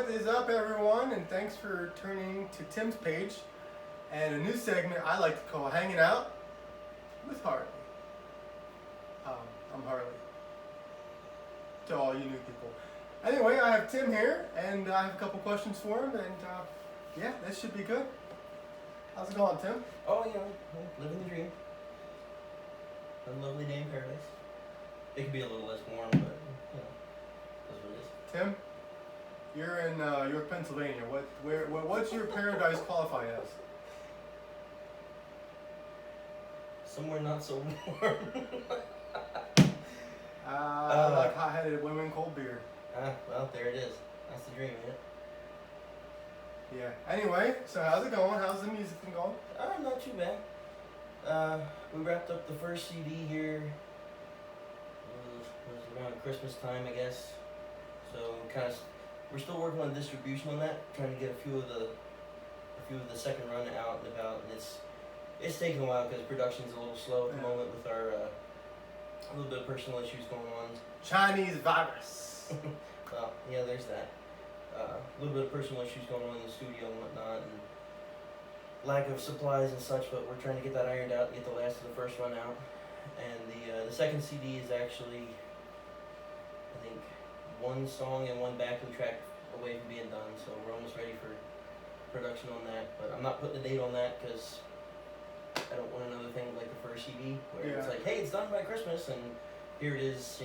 What is up, everyone? And thanks for turning to Tim's page and a new segment I like to call Hanging Out with Harley. I'm Harley. To all you new people. Anyway, I have Tim here, and I have a couple questions for him, and yeah, this should be good. How's it going, Tim? Oh, living the dream. A lovely day in paradise. It could be a little less warm, but that's what it is. Tim, you're in York, Pennsylvania. What's your paradise qualify as? Somewhere not so warm. I like hot-headed women, cold beer. Well, there it is. That's the dream, ain't it? Yeah. Anyway, so how's it going? How's the music been going? Not too bad. We wrapped up the first CD here. It was around Christmas time, I guess. So we're still working on distribution on that, trying to get a few of the second run out and about, and it's taking a while because production's a little slow at the moment with our a little bit of personal issues going on. Chinese virus. Well, yeah, there's that. A little bit of personal issues going on in the studio and whatnot, and lack of supplies and such, but we're trying to get that ironed out and get the last of the first run out. And the second CD is actually, I think, one song and one backing track away from being done, so we're almost ready for production on that. But I'm not putting a date on that because I don't want another thing like the first CD where it's like, hey, it's done by Christmas, and here it is,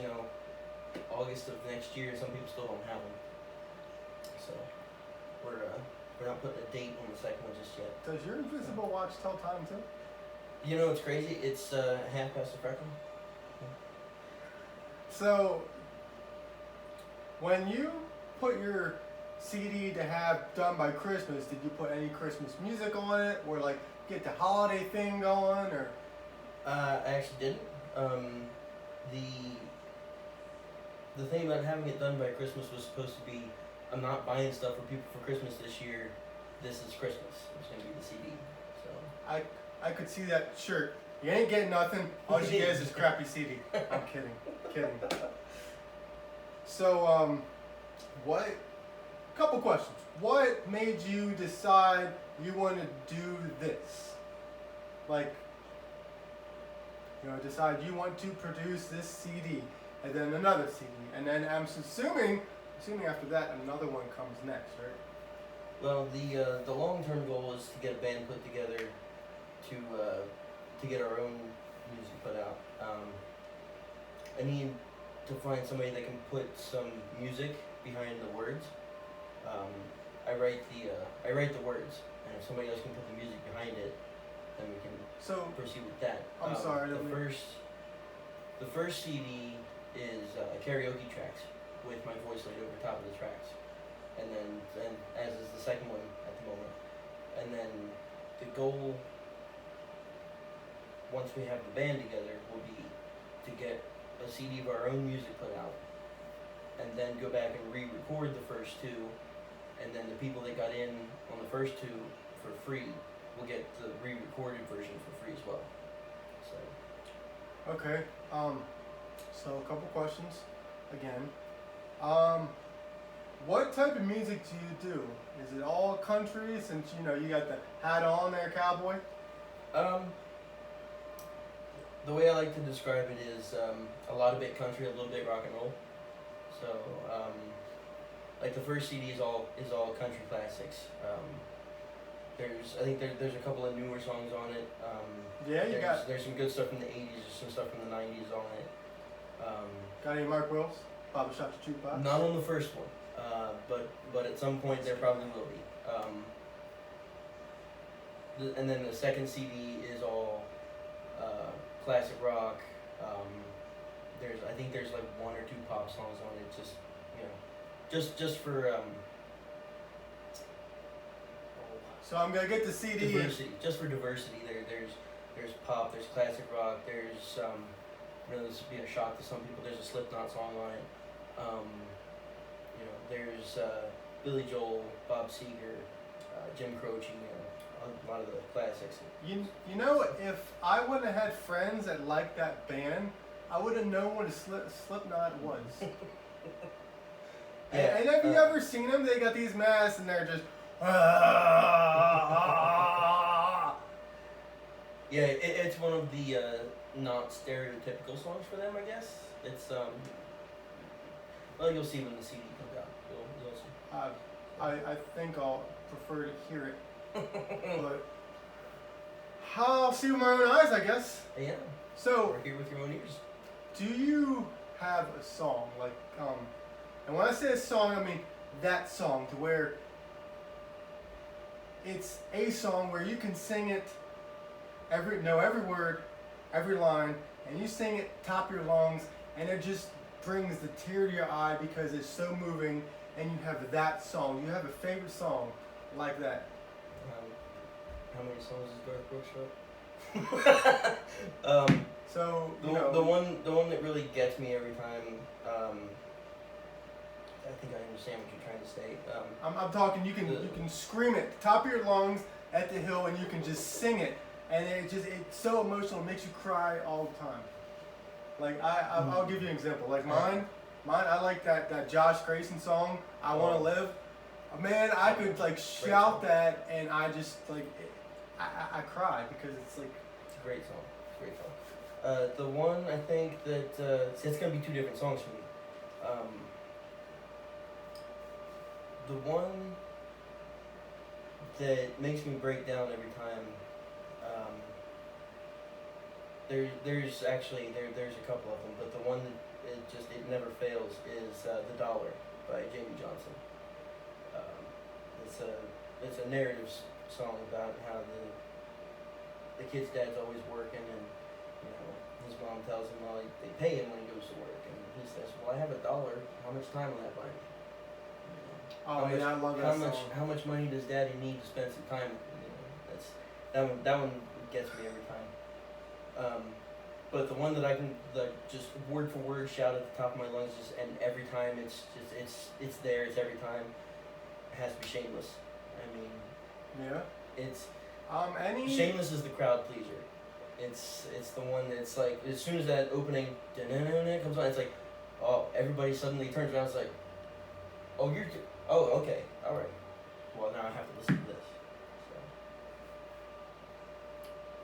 August of next year. Some people still don't have them, so we're not putting a date on the second one just yet. Does your invisible watch tell time too? It's crazy. It's 1/2 the freckle. So, when you put your CD to have done by Christmas, did you put any Christmas music on it, or like get the holiday thing going, or? I actually didn't. The thing about having it done by Christmas was supposed to be, I'm not buying stuff for people for Christmas this year. This is Christmas. It's gonna be the CD. So I could see that shirt. You ain't getting nothing. All you get is this crappy CD. I'm kidding. So, couple questions. What made you decide you want to do this? Decide you want to produce this CD, and then another CD, and then I'm assuming after that another one comes next, right? Well, the long-term goal is to get a band put together to get our own music put out. I need to find somebody that can put some music behind the words. I write the words, and if somebody else can put the music behind it, then we can proceed with that. I'm sorry. The first CD is karaoke tracks with my voice laid over top of the tracks, and as is the second one at the moment. And then the goal, once we have the band together, will be to get a CD of our own music put out, and then go back and re-record the first two, and then the people that got in on the first two for free will get the re-recorded version for free as well. So. Okay. So a couple questions again. What type of music do you do? Is it all country, since you got the hat on there, cowboy? The way I like to describe it is a lot of it country, a little bit rock and roll. So like the first CD is all country classics. I think there's a couple of newer songs on it. There's some good stuff from the 80s, there's some stuff from the 90s on it. Got any Mark Wills? Baba Shot the Jukebox? Not on the first one, but at some point there probably will be. And then the second CD is all classic rock. I think there's like one or two pop songs on it, just for So I'm gonna get the CD. Diversity, just for diversity. There's pop, there's classic rock, there's this would be a shock to some people. There's a Slipknot song on it. There's Billy Joel, Bob Seger, Jim Croce. A lot of the classics. If I wouldn't have had friends that liked that band, I would have known what a Slipknot was. Yeah. And have you ever seen them? They got these masks and they're just. Yeah, it's one of the not stereotypical songs for them, I guess. It's well, you'll see when the CD comes out. You'll see. I think I'll prefer to hear it, but I'll see with my own eyes, I guess. Yeah. So, Or hear with your own ears. do you have a song like and when I say a song, I mean that song to where it's a song where you can sing it every word, every line, and you sing it top of your lungs, and it just brings the tear to your eye because it's so moving, and you have that song. You have a favorite song like that. How many songs does Garth Brooks wrote? So the one that really gets me every time. I think I understand what you're trying to say. I'm talking. You can scream it top of your lungs at the hill, and you can just sing it, and it's so emotional. It makes you cry all the time. Like I'll give you an example. Like mine. I like that Josh Grayson song. I Want to Live. Man, I could like shout that, and I just like I cry because it's like it's a great song. It's a great song. The one I think that it's gonna be two different songs for me. The one that makes me break down every time. There's a couple of them, but the one that it never fails is "The Dollar" by Jamie Johnson. It's a narrative song about how the kid's dad's always working, and his mom tells him, well, they pay him when he goes to work, and he says, well, I have $1. How much time will that buy me? Oh man, I love that song. How much money does Daddy need to spend some time? That one gets me every time. But the one that I can just word for word shout at the top of my lungs, and every time it's there. It's every time. It has to be "Shameless." I mean, yeah. It's Shameless is the crowd pleaser. It's the one that's like, as soon as that opening comes on, it's like, oh, everybody suddenly turns around. It's like, oh, okay, all right. Well, now I have to listen to this. So,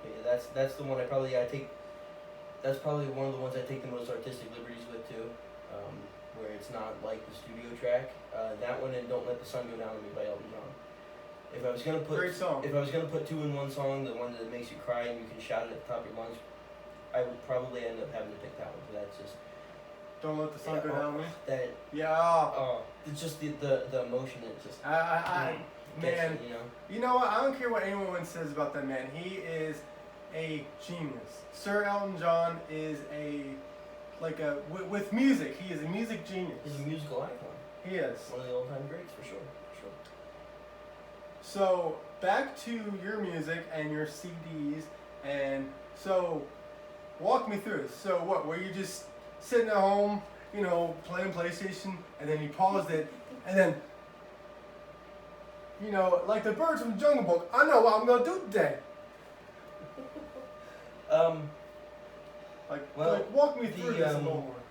but yeah, that's the one that's probably one of the ones I take the most artistic liberties with too, where it's not like the studio track. That one and "Don't Let the Sun Go Down on Me" by Elton John. If I was gonna put Great song. If I was gonna put two in one song, the one that makes you cry and you can shout it at the top of your lungs, I would probably end up having to pick that one. So that's just "Don't Let the Sun Go Down on Me." That it's just the emotion. It just man, you know. You know what? I don't care what anyone says about that man. He is a genius. Sir Elton John is with music. He is a music genius. He's a musical icon. He is one of the all-time greats for sure. So back to your music and your CDs, and so walk me through this. So what? Were you just sitting at home, playing PlayStation, and then you paused it, and then, like the birds from Jungle Book, I know what I'm gonna do today. Walk me through this a little more.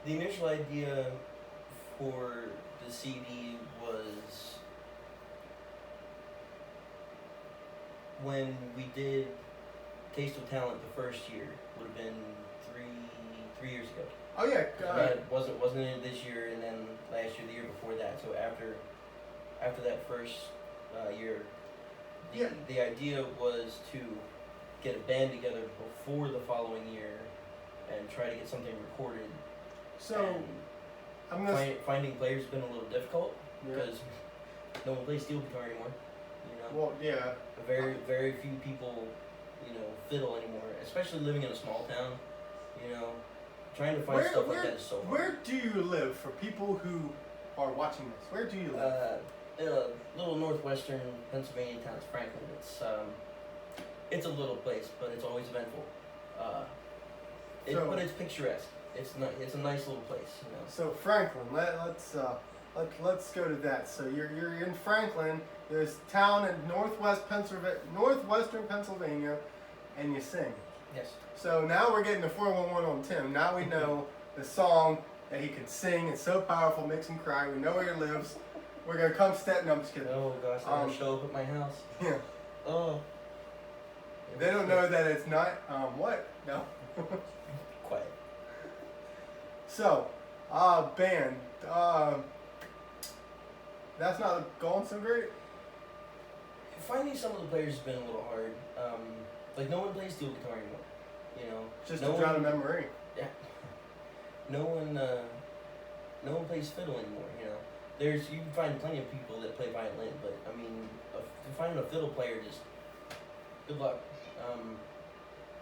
The initial idea for the CD was when we did Taste of Talent the first year. Would have been three years ago. Oh yeah. Wasn't it this year, and then last year, the year before that. So after that first year, the idea was to get a band together before the following year and try to get something recorded. So finding players has been a little difficult because no one plays steel guitar anymore. Well, yeah. Very few people, fiddle anymore, especially living in a small town. Trying to find stuff like that is so hard. Where do you live for people who are watching this? Where do you live? In a little northwestern Pennsylvania town, Franklin. It's a little place, but it's always eventful. But it's picturesque. It's a nice little place. So Franklin, let's go to that. So you're in Franklin. There's a town in northwestern Pennsylvania, and you sing. Yes. So now we're getting the 411 on Tim. Now we know the song that he can sing. It's so powerful, makes him cry. We know where he lives. We're gonna come step. No, I'm just kidding. Oh gosh, they're gonna show up at my house. Yeah. Oh. They don't know that it's not. What? No. Quiet. So, band. That's not going so great. Finding some of the players has been a little hard. Like no one plays steel guitar anymore. You know. Just no to drown a memory. Yeah. No one plays fiddle anymore. You know. You can find plenty of people that play violin, but I mean, finding a fiddle player just good luck.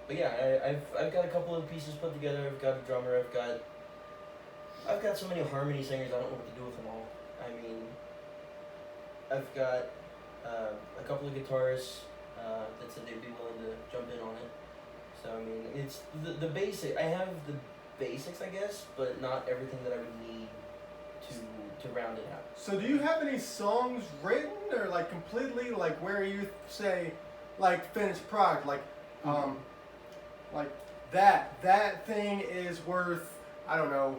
But yeah, I've got a couple of pieces put together. I've got a drummer. I've got so many harmony singers. I don't know what to do with them all. I mean, I've got a couple of guitarists that said they'd be willing to jump in on it. So I mean, it's the basic. I have the basics, I guess, but not everything that I would need to round it out. So do you have any songs written or like completely like where you say like finished product like that thing is worth, I don't know,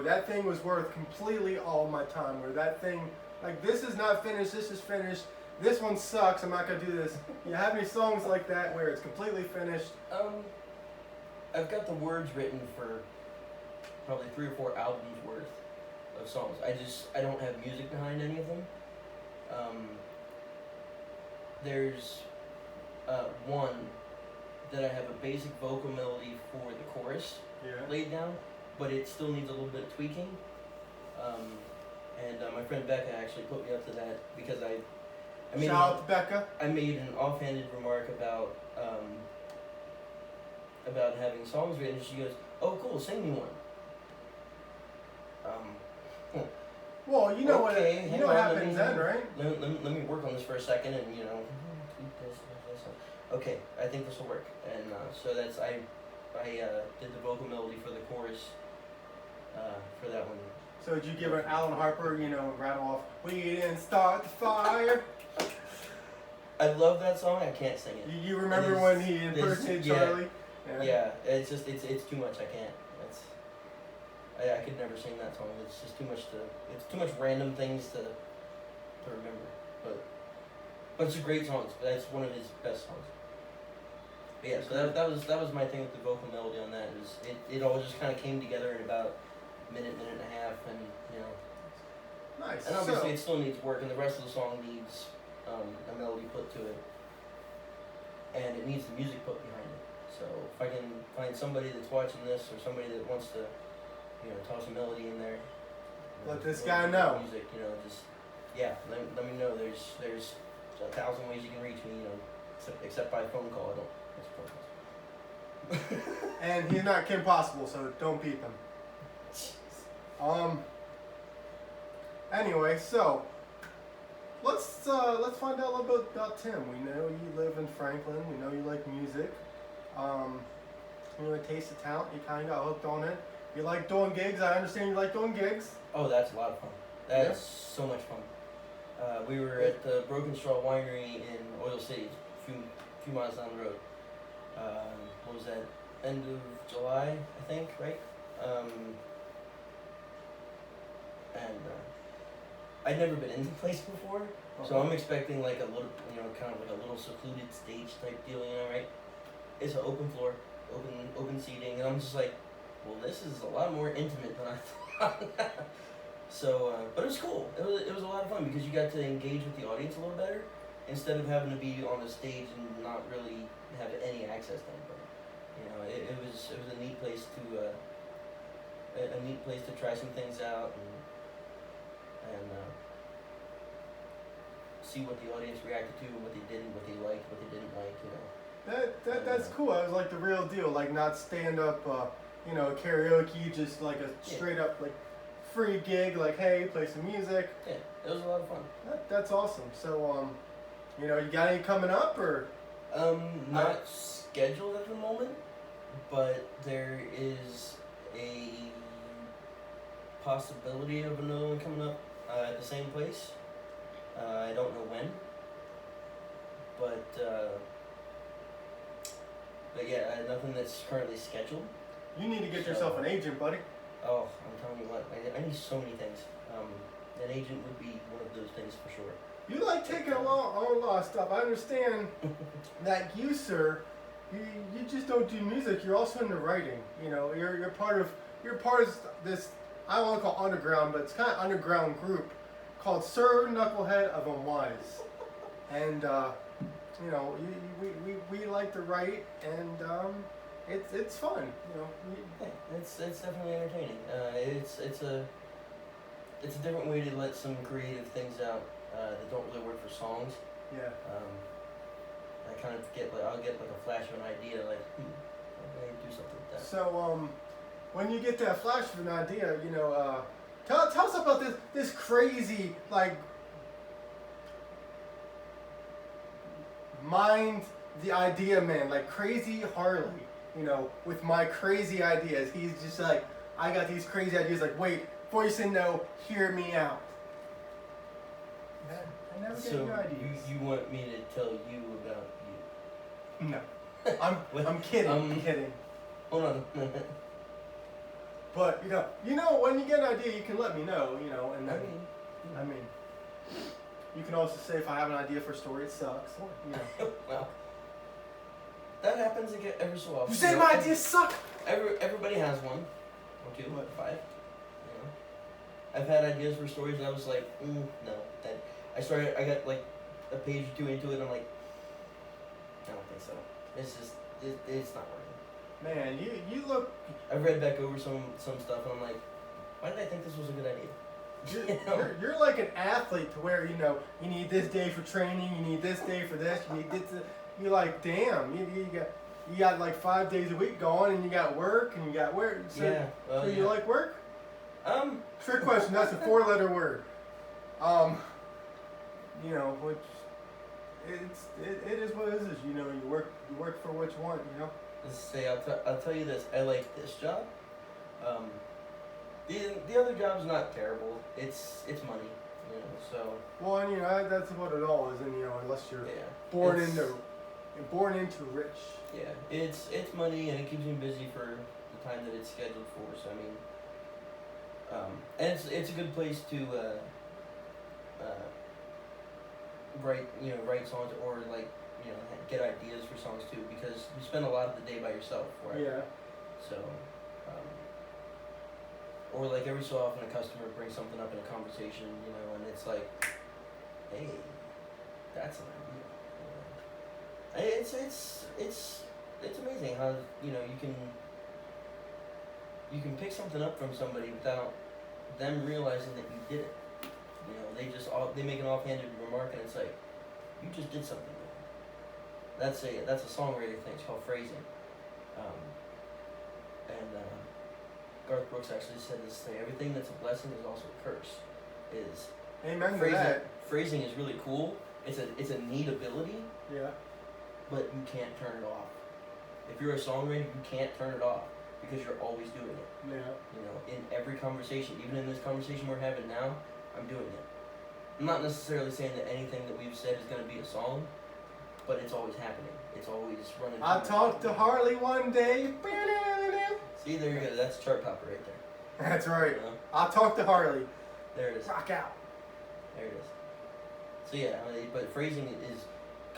that thing was worth completely all my time, or that thing like this is not finished, this is finished, this one sucks, I'm not gonna do this. You have any songs like that where it's completely finished? I've got the words written for probably 3 or 4 albums worth of songs. I don't have music behind any of them. There's one that I have a basic vocal melody for the chorus laid down, but it still needs a little bit of tweaking. And my friend Becca actually put me up to that because I made Shout out to Becca. I made an offhanded remark about having songs written, and she goes, "Oh, cool, sing me one." Well, you know okay, what happens then, right? Let me work on this for a second, and tweak this. Okay, I think this will work, and so that's I did the vocal melody for the chorus for that one. So did you give an Alan Harper, rattle off, "We didn't start the fire"? I love that song. I can't sing it. You remember when he impersonated Charlie? Yeah, it's just it's too much. I can't. I could never sing that song. It's just too much random things to remember. But it's a great song. That's one of his best songs. But yeah, so that was my thing with the vocal melody on that. It all just kind of came together in about a minute and a half, and Nice. And obviously it still needs work, and the rest of the song needs a melody put to it, and it needs the music put behind it. So if I can find somebody that's watching this, or somebody that wants to toss a melody in there. Let this guy know. Music, just let me know. There's 1,000 ways you can reach me, except by phone call. I don't answer phone calls. And he's not Kim Possible, so don't peep him. Anyway, so let's find out a little bit about Tim. We know you live in Franklin. We know you like music. A taste of talent. You kind of got hooked on it. You like doing gigs. I understand you like doing gigs. Oh, that's a lot of fun. That's so much fun. We were at the Broken Straw Winery in Oil City, a few miles down the road. What was that? End of July, I think, right? And I'd never been in the place before, so I'm expecting like a little, kind of like a little secluded stage type deal, right? It's an open floor, open seating, and I'm just like, well, this is a lot more intimate than I thought. So, but it was cool. It was a lot of fun because you got to engage with the audience a little better instead of having to be on the stage and not really have any access to anybody. It was a neat place to try some things out and see what the audience reacted to, what they didn't, what they liked, what they didn't like. That's cool. That was like the real deal. Like not stand up, karaoke, just like a straight up like free gig. Like, hey, play some music. Yeah, it was a lot of fun. That's awesome. So, you got any coming up or? Not scheduled at the moment, but there is a possibility of another one coming up at the same place. I don't know when, but yeah, nothing that's currently scheduled. You need to get yourself an agent, buddy. Oh, I'm telling you what, I need so many things. An agent would be one of those things for sure. You like taking on a lot of stuff. I understand that you, sir, you just don't do music. You're also into writing. You know, you're part of this. I don't want to call underground, but it's kind of underground group called Sir Knucklehead of Unwise, and you know, we like to write, and it's fun. You know, Yeah, it's definitely entertaining. It's a different way to let some creative things out that don't really work for songs. yeah. I kind of I'll get like a flash of an idea, like, I'm gonna do something with that. So when you get that flash of an idea, you know, tell us about this crazy like mind the idea man, like crazy Harley. You know, with my crazy ideas, he's just like, I got these crazy ideas. Like, wait, before you say no, hear me out. I never get So new ideas. you want me to tell you about you? No, I'm kidding. I'm kidding. Hold on. But you know, when you get an idea, you can let me know. You know, and then, I mean, you can also say if I have an idea for a story, it sucks. You know. Well, that happens again every so often. You say my ideas suck. Everybody has one, or two, What? 5. You know, I've had ideas for stories, and I was like, no. That I got like a page or 2 into it, and I'm like, I don't think so. It's just it's not working. Man, you look. I've read back over some stuff, and I'm like, why did I think this was a good idea? You're like an athlete to where, you know, you need this day for training, you need this day for this, you need this. You're like, damn, you got like 5 days a week going, and you got work, and you got work. So, Yeah. Well, so yeah. you like work? Trick question. That's a 4-letter word. You know, which it is what it is. You know, you work for what you want. You know. Let's say I'll tell you this. I like this job. The other job's not terrible. It's money. You know, so. Well, and you know that's what it all is, and you know, unless you're Yeah. born into rich. Yeah, it's money, and it keeps me busy for the time that it's scheduled for. So I mean, and it's a good place to write songs, or like, you know, get ideas for songs too, because you spend a lot of the day by yourself, right? Yeah. So, or like every so often a customer brings something up in a conversation, you know, and it's like, hey, that's an idea. It's amazing how, you know, you can pick something up from somebody without them realizing that you did it. You know, they make an offhanded remark, and it's like, you just did something. That's a songwriter thing. It's called phrasing. Garth Brooks actually said this thing: everything that's a blessing is also a curse. Amen to Phrasing, that. phrasing is really cool. It's a neat ability, Yeah. but you can't turn it off. If you're a songwriter, you can't turn it off because you're always doing it. Yeah. You know, in every conversation, even in this conversation we're having now, I'm doing it. I'm not necessarily saying that anything that we've said is going to be a song, but it's always happening. It's always running. I talked to Harley one day. See, there you go. That's chart topper right there. That's right. You know? I talked to Harley. There it is. Rock out. There it is. So yeah, but phrasing is,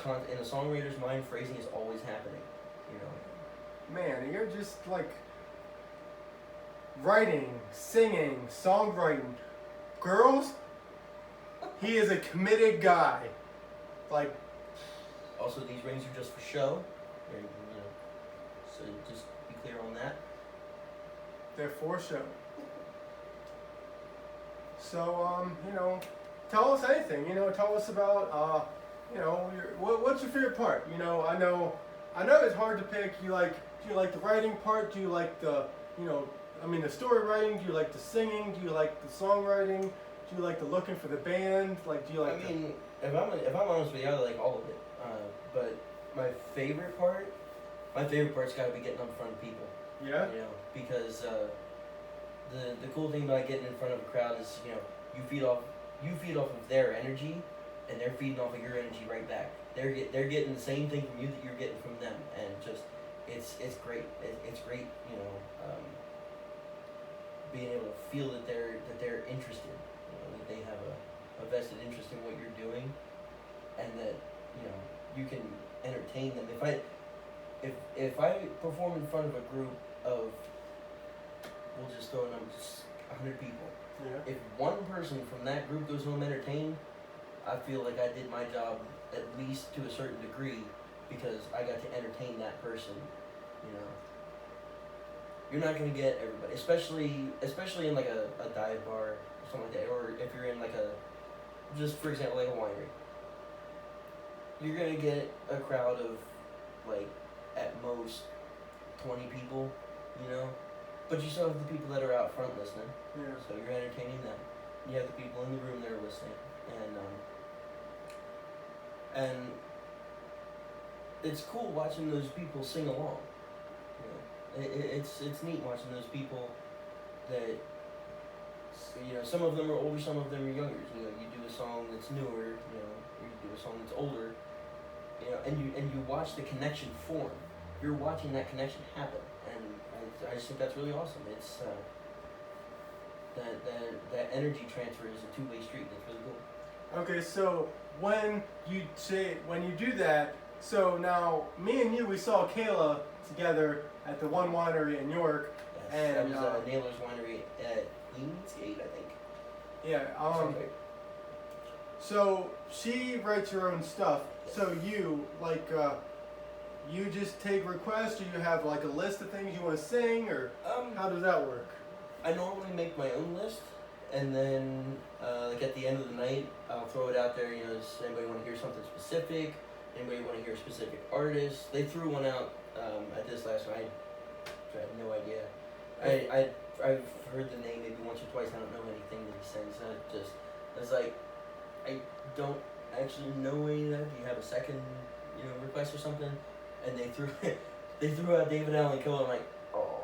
in a songwriter's mind, phrasing is always happening. You know. Man, you're just like writing, singing, songwriting. Girls, he is a committed guy. Like, Also, these rings are just for show. You know, so just be clear on that. they're for show. So, you know, tell us anything. You know, tell us about, you know, what's your favorite part? You know, I know it's hard to pick. Do you like the writing part? Do you like the, you know, I mean, the story writing? Do you like the singing? Do you like the songwriting? Do you like the looking for the band? Like, do you like? I mean, if I'm honest with you, I like all of it. But my favorite part's got to be getting up in front of people. Yeah. You know, because the cool thing about getting in front of a crowd is, you know, you feed off of their energy, and they're feeding off of your energy right back. They're getting the same thing from you that you're getting from them, and just it's great. It's great. You know, being able to feel that they're interested, that they have a vested interest in what you're doing, and that you can entertain them. If I perform in front of a group of, we'll just throw a number, 100 people. Yeah. If one person from that group goes home entertained, I feel like I did my job at least to a certain degree, because I got to entertain that person. You're not gonna get everybody, especially in like a dive bar or something like that, or if you're in like just for example, like a winery. You're gonna get a crowd of like at most 20 people, but you still have the people that are out front listening. Yeah. So you're entertaining them. You have the people in the room that are listening, and it's cool watching those people sing along. It's neat watching those people that, some of them are older, some of them are younger. You do a song that's newer, or you do a song that's older, and you watch the connection form. You're watching that connection happen, and I just think that's really awesome. It's that energy transfer is a two-way street. That's really cool. Okay, so when you do that, so now me and you, we saw Kayla together at the one winery in York. Yes, And that was Naylor's Winery at Queensgate, I think. Yeah. So she writes her own stuff. Yes. So you you just take requests, or you have like a list of things you want to sing, or how does that work? I normally make my own list, and then like at the end of the night, I'll throw it out there. Does anybody want to hear something specific? Anybody want to hear a specific artist? They threw one out at this last night. I had no idea. I've heard the name maybe once or twice. I don't know anything that he sings. It's like I don't actually know any of that. Do you have a second request or something? And they threw out David Allen Coe. I'm like, oh,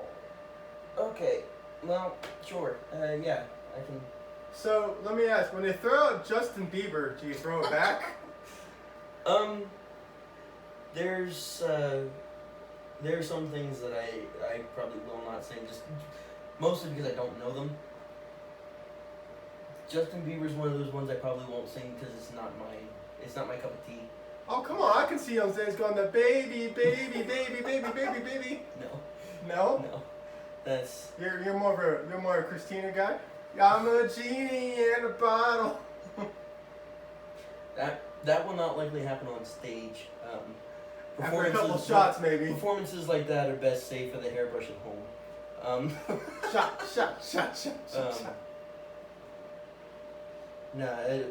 okay, well, sure, yeah, I can. So let me ask: when they throw out Justin Bieber, do you throw it back? There's some things that I probably will not sing, just mostly because I don't know them. Justin Bieber's one of those ones I probably won't sing because it's not my cup of tea. Oh, come on, I can see on stage going the baby, baby, baby, baby, baby, baby. No. No? No. That's You're more a Christina guy? I'm a genie in a bottle. that will not likely happen on stage. After a couple shots, maybe. Performances like that are best saved for the hairbrush at home. Shot. No,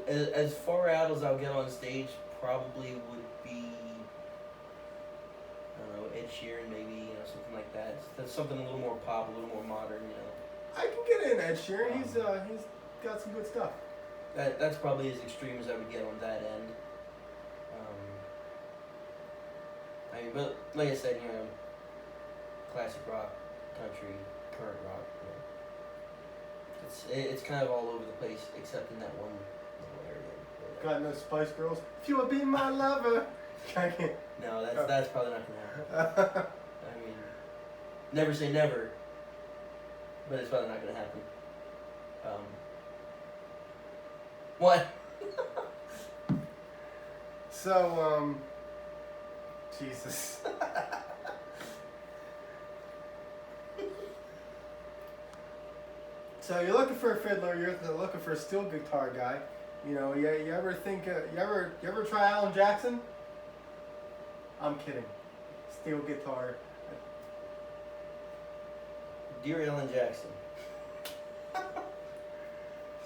as far out as I'll get on stage probably would be, I don't know, Ed Sheeran maybe, something like that. That's something a little more pop, a little more modern, I can get in Ed Sheeran. He's got some good stuff. That's probably as extreme as I would get on that end. But like I said, classic rock, country, current rock. It's kind of all over the place, except in that one little area. Got no Spice Girls. If you would be my lover. No, that's probably not gonna happen. Never say never, but it's probably not gonna happen. What? So, Jesus. So you're looking for a fiddler. You're looking for a steel guitar guy. You ever think? You ever try Alan Jackson? I'm kidding. Steel guitar. Dear Alan Jackson.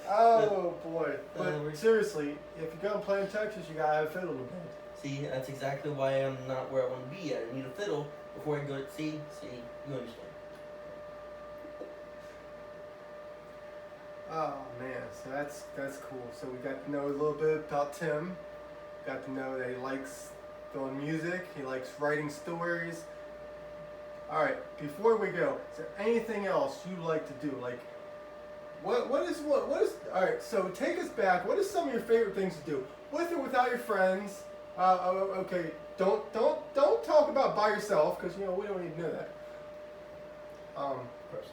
Oh boy! But seriously, if you're gonna play in Texas, you gotta have a fiddle to band. See, that's exactly why I'm not where I want to be yet. I need a fiddle before I go to see, you understand. Oh man, so that's cool. So we got to know a little bit about Tim. Got to know that he likes doing music. He likes writing stories. All right, before we go, is there anything else you like to do? Like, what is? All right, so take us back. What is some of your favorite things to do, with or without your friends? Okay, don't talk about by yourself, because we don't need to know that. Of course.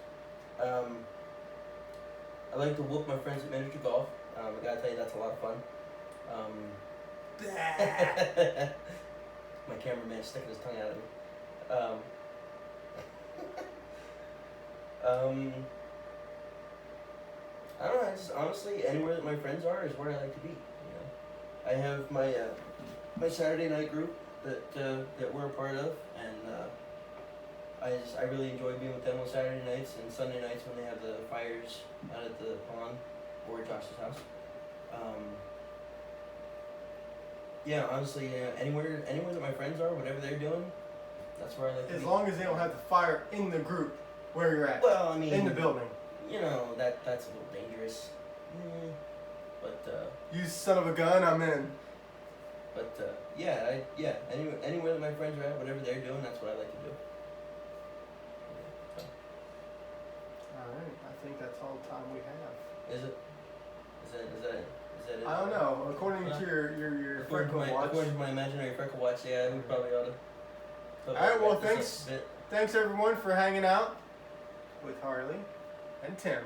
I like to whoop my friends at miniature golf. I gotta tell you, that's a lot of fun. My cameraman's sticking his tongue out at me. I don't know. Just honestly, anywhere that my friends are is where I like to be. You know, I have my my Saturday night group that we're a part of, and I really enjoy being with them on Saturday nights and Sunday nights when they have the fires out at the pond or at Josh's house. Yeah, honestly, anywhere that my friends are, whatever they're doing, that's where I like to be. As long as they don't have the fire in the group where you're at. Well, I mean, in the building. You know, that's a little dangerous. But You son of a gun, I'm in. But anywhere that my friends are at, whatever they're doing, that's what I like to do. So. Alright, I think that's all the time we have. Is it? Is that it? I don't know. According to your freckle watch. According to my imaginary freckle watch, yeah, we probably ought to. Alright, well, thanks everyone for hanging out with Harley and Tim.